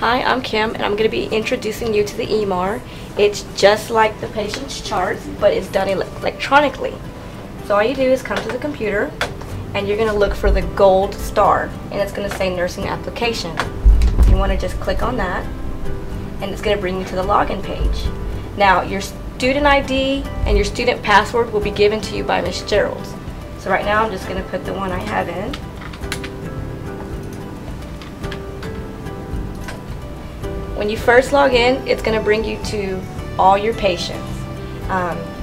Hi, I'm Kim, and I'm going to be introducing you to the EMR. It's just like the patient's charts, but it's done electronically. So all you do is come to the computer, and you're going to look for the gold star, and it's going to say nursing application. You want to just click on that, and it's going to bring you to the login page. Now, your student ID and your student password will be given to you by Ms. Gerald. So right now, I'm just going to put the one I have in. When you first log in, it's going to bring you to all your patients.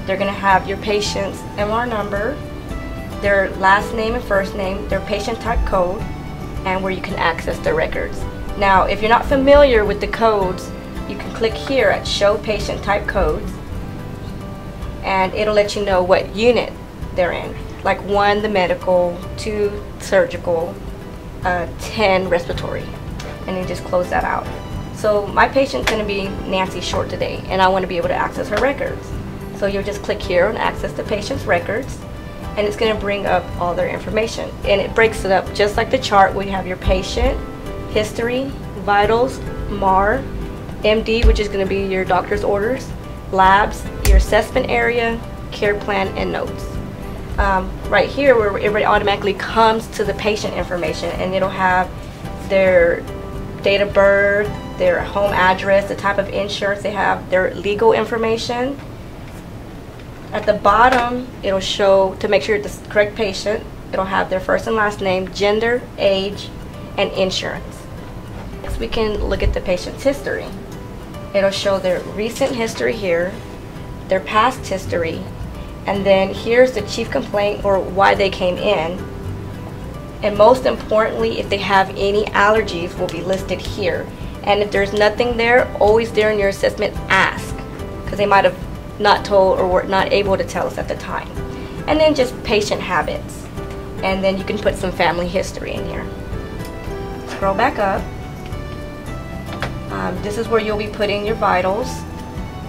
They're going to have your patient's MR number, their last name and first name, their patient type code, and where you can access their records. Now, if you're not familiar with the codes, you can click here at Show Patient Type Codes, and it'll let you know what unit they're in. Like 1, the medical, 2, surgical, 10, respiratory. And you just close that out. So my patient's going to be Nancy Short today, and I want to be able to access her records. So you'll just click here and access the patient's records, and it's going to bring up all their information. And it breaks it up just like the chart where you have your patient, history, vitals, MAR, MD, which is going to be your doctor's orders, labs, your assessment area, care plan, and notes. Right here where it automatically comes to the patient information, and it'll have their date of birth, their home address, the type of insurance they have, their legal information. At the bottom, it'll show, to make sure it's the correct patient, it'll have their first and last name, gender, age, and insurance. Next, we can look at the patient's history. It'll show their recent history here, their past history, and then here's the chief complaint or why they came in. And most importantly, if they have any allergies, will be listed here. And if there's nothing there, always during your assessment, ask, because they might have not told or were not able to tell us at the time. And then just patient habits. And then you can put some family history in here. Scroll back up. This is where you'll be putting your vitals.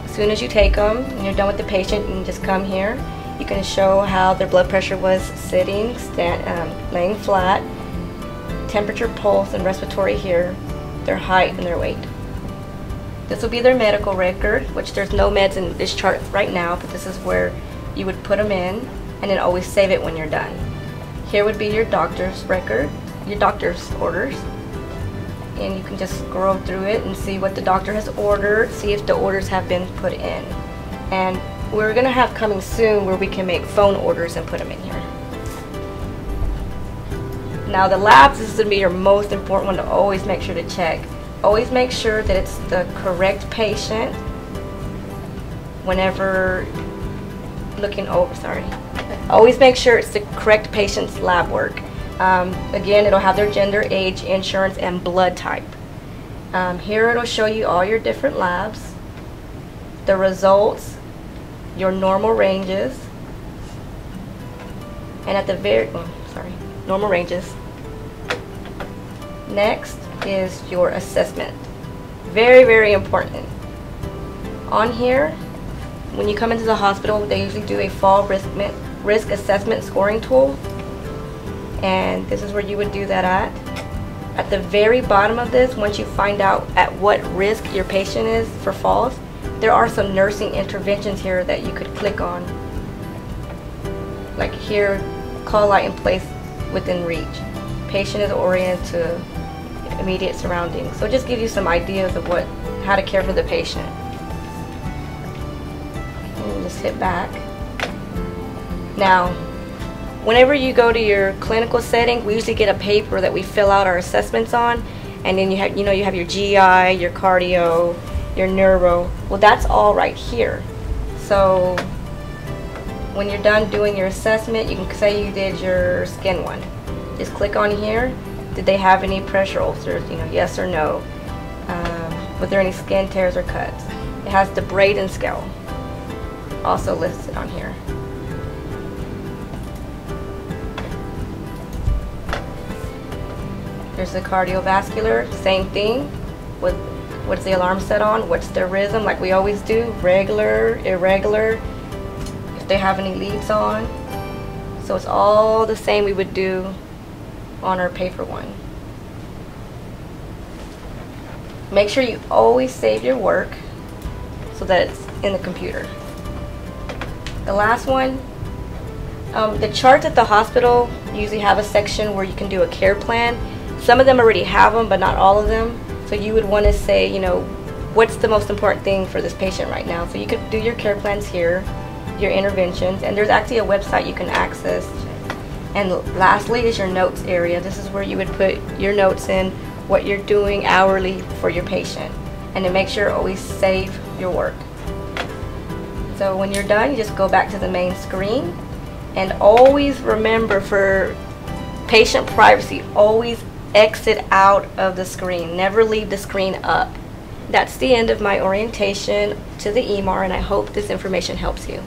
As soon as you take them and you're done with the patient, you can just come here. You can show how their blood pressure was sitting, laying flat, temperature, pulse, and respiratory here, their height, and their weight. This will be their medical record, which there's no meds in this chart right now, but this is where you would put them in, and then always save it when you're done. Here would be your doctor's record, your doctor's orders, and you can just scroll through it and see what the doctor has ordered, see if the orders have been put in. And we're going to have coming soon where we can make phone orders and put them in here. Now the labs, this is going to be your most important one to always make sure to check. Always make sure that it's the correct patient whenever looking over, Always make sure it's the correct patient's lab work. Again, it'll have their gender, age, insurance, and blood type. Here it'll show you all your different labs, the results, your normal ranges, and at the normal ranges. Next is your assessment. Very, very important. On here, when you come into the hospital, they usually do a fall risk assessment scoring tool, and this is where you would do that at. At the very bottom of this, once you find out at what risk your patient is for falls, there are some nursing interventions here that you could click on. Like here, call light in place within reach. Patient is oriented to immediate surroundings. So it just gives you some ideas of how to care for the patient. And just hit back. Now, whenever you go to your clinical setting, we usually get a paper that we fill out our assessments on, and then you have your GI, your cardio, your neuro. Well, that's all right here. So when you're done doing your assessment, you can say you did your skin one. Just click on here. Did they have any pressure ulcers? Yes or no. Was there any skin tears or cuts? It has the Braden scale also listed on here. There's the cardiovascular, same thing. What's the alarm set on? What's their rhythm, like we always do? Regular, irregular, if they have any leads on. So it's all the same we would do on our paper one. Make sure you always save your work so that it's in the computer. The last one, the charts at the hospital usually have a section where you can do a care plan. Some of them already have them, but not all of them. So you would want to say, you know, what's the most important thing for this patient right now? So you could do your care plans here, your interventions, and there's actually a website you can access. And lastly is your notes area. This is where you would put your notes in, what you're doing hourly for your patient. And to make sure always save your work. So when you're done, you just go back to the main screen. And always remember, for patient privacy, always exit out of the screen. Never leave the screen up. That's the end of my orientation to the EMR, and I hope this information helps you.